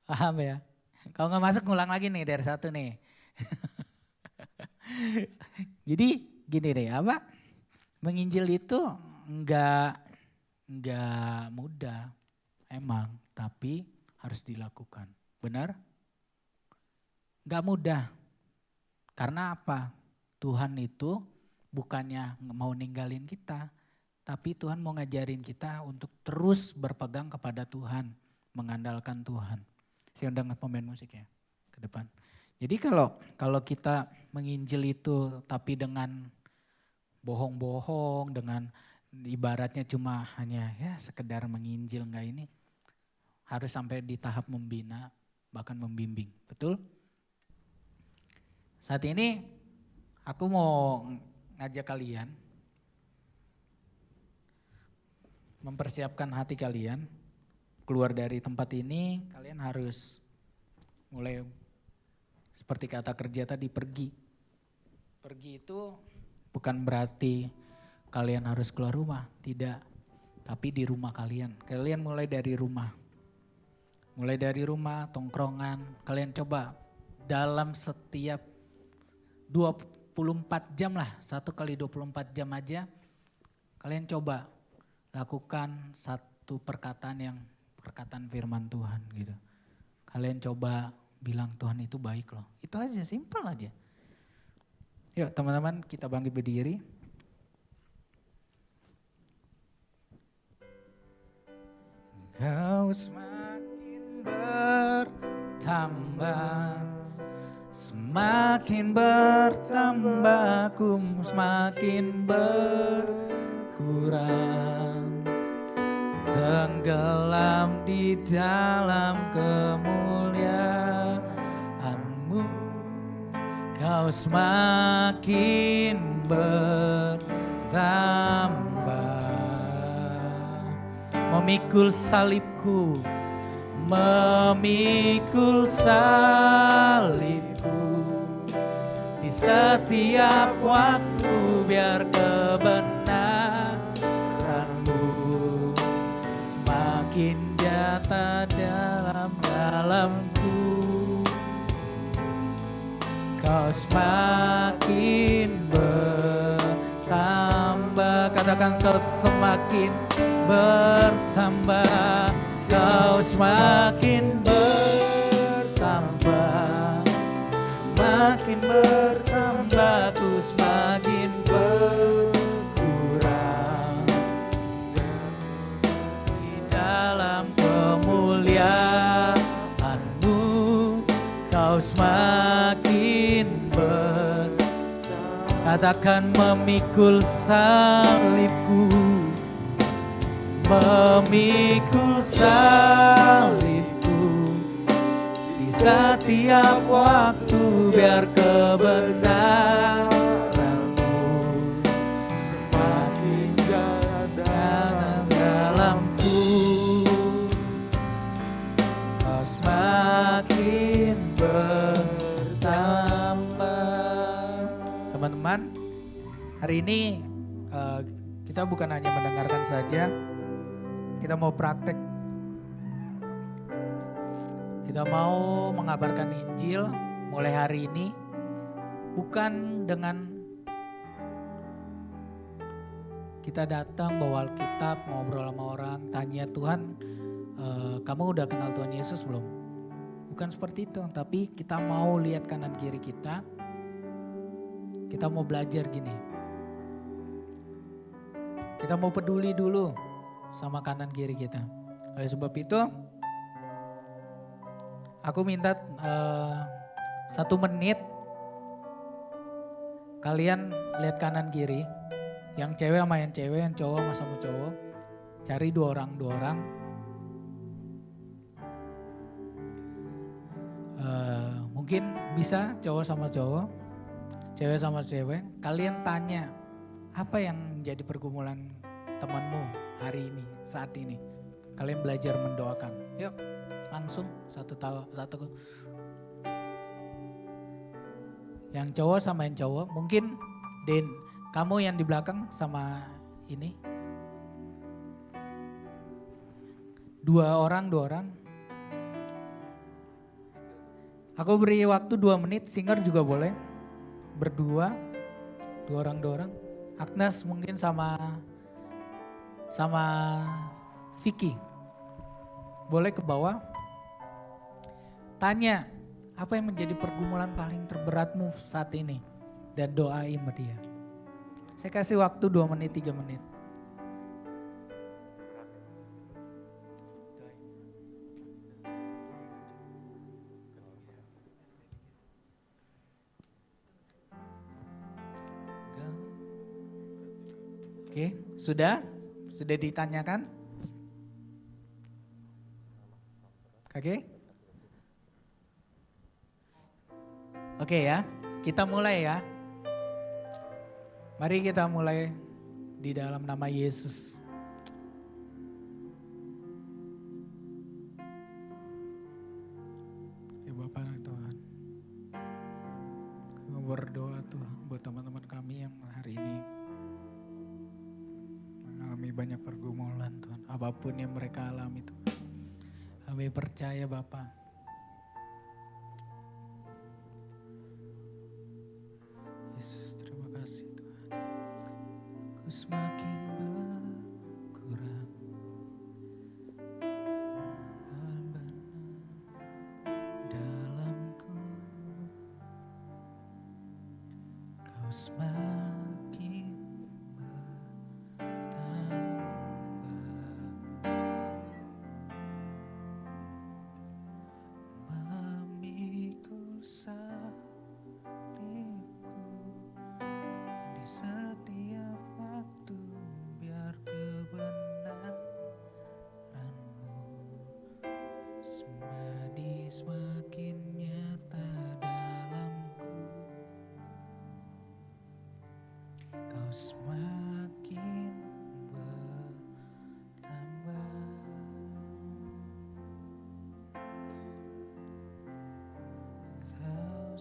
Paham ya? Kalau enggak masuk ngulang lagi nih dari satu nih. Jadi gini deh, apa? Menginjil itu enggak mudah emang, tapi harus dilakukan. Benar? Enggak mudah. Karena apa? Tuhan itu bukannya mau ninggalin kita, tapi Tuhan mau ngajarin kita untuk terus berpegang kepada Tuhan, mengandalkan Tuhan. Saya undang pemain musik ya ke depan. Jadi kalau kita menginjil itu tapi dengan bohong-bohong, dengan ibaratnya cuma hanya ya sekedar menginjil enggak, ini harus sampai di tahap membina bahkan membimbing. Betul? Saat ini aku mau ngajak kalian mempersiapkan hati kalian. Keluar dari tempat ini kalian harus mulai seperti kata kerja tadi, pergi. Pergi itu bukan berarti kalian harus keluar rumah, tidak. Tapi di rumah kalian. Kalian mulai dari rumah. Mulai dari rumah, tongkrongan. Kalian coba dalam setiap 24 jam lah, 1 kali 24 jam aja. Kalian coba lakukan satu perkataan firman Tuhan gitu. Kalian coba bilang Tuhan itu baik loh. Itu aja, simpel aja. Yuk teman-teman kita bangkit berdiri. Kau semakin bertambah, semakin bertambah, ku semakin berkurang. Tenggelam di dalam kemuliaan-Mu, Kau semakin bertambah. Memikul salibku, memikul salibku, di setiap waktu biar kebenaran-Mu semakin nyata dalamku. Kau semakin bertambah. Katakan Kau semakin bertambah. Kau semakin bertambah. Semakin bertambah, ku semakin berkurang. Di dalam kemuliaan-Mu, Kau semakin katakan memikul salibku, memikul salibku, di setiap waktu biar kebenaran-Mu semakin nyata dalamku. Hari ini kita bukan hanya mendengarkan saja, kita mau praktek. Kita mau mengabarkan Injil mulai hari ini, bukan dengan kita datang bawa Alkitab, ngobrol sama orang, tanya Tuhan, kamu udah kenal Tuhan Yesus belum? Bukan seperti itu, tapi kita mau lihat kanan kiri kita mau belajar gini. Kita mau peduli dulu sama kanan kiri kita. Oleh sebab itu, aku minta 1 menit kalian lihat kanan kiri. Yang cewek sama yang cewek, yang cowok sama cowok. Cari 2 orang. Mungkin bisa cowok sama cowok, cewek sama cewek. Kalian tanya, apa yang jadi pergumulan temanmu hari ini, saat ini? Kalian belajar mendoakan. Yuk, langsung satu. Yang cowok sama yang cowok, mungkin Den, kamu yang di belakang sama ini. 2 orang. Aku beri waktu 2 menit, singer juga boleh. Berdua, 2 orang. Agnes mungkin sama Vicky. Boleh ke bawah. Tanya, apa yang menjadi pergumulan paling terberatmu saat ini? Dan doain sama dia. Saya kasih waktu 2 menit, 3 menit. Oke, sudah ditanyakan? Oke ya, kita mulai ya. Mari kita mulai di dalam nama Yesus. Ya Bapak Tuhan, kami berdoa Tuhan buat teman-teman kami yang hari ini mengalami banyak pergumulan Tuhan. Apapun yang mereka alami Tuhan. Kami percaya Bapak. Yesus, terima kasih Tuhan. Ku semakin berkurang, benar dalamku. Kau semakin memikul salibku di setiap waktu, biar kebenaranmu semakin nyata dalamku. Kau semakin bertambah. Kau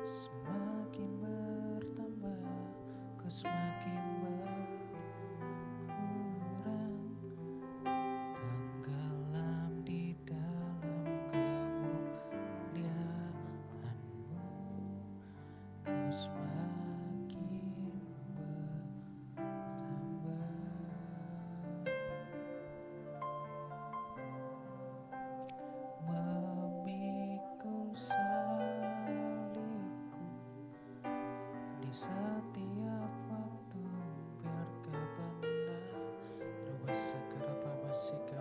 semakin bertambah, ku semakin berkurang. Tenggelam di dalam kemuliaan-Mu. Kau semakin bertambah. Memikul salibku di setiap waktu, biar kebenaran terus segera babasika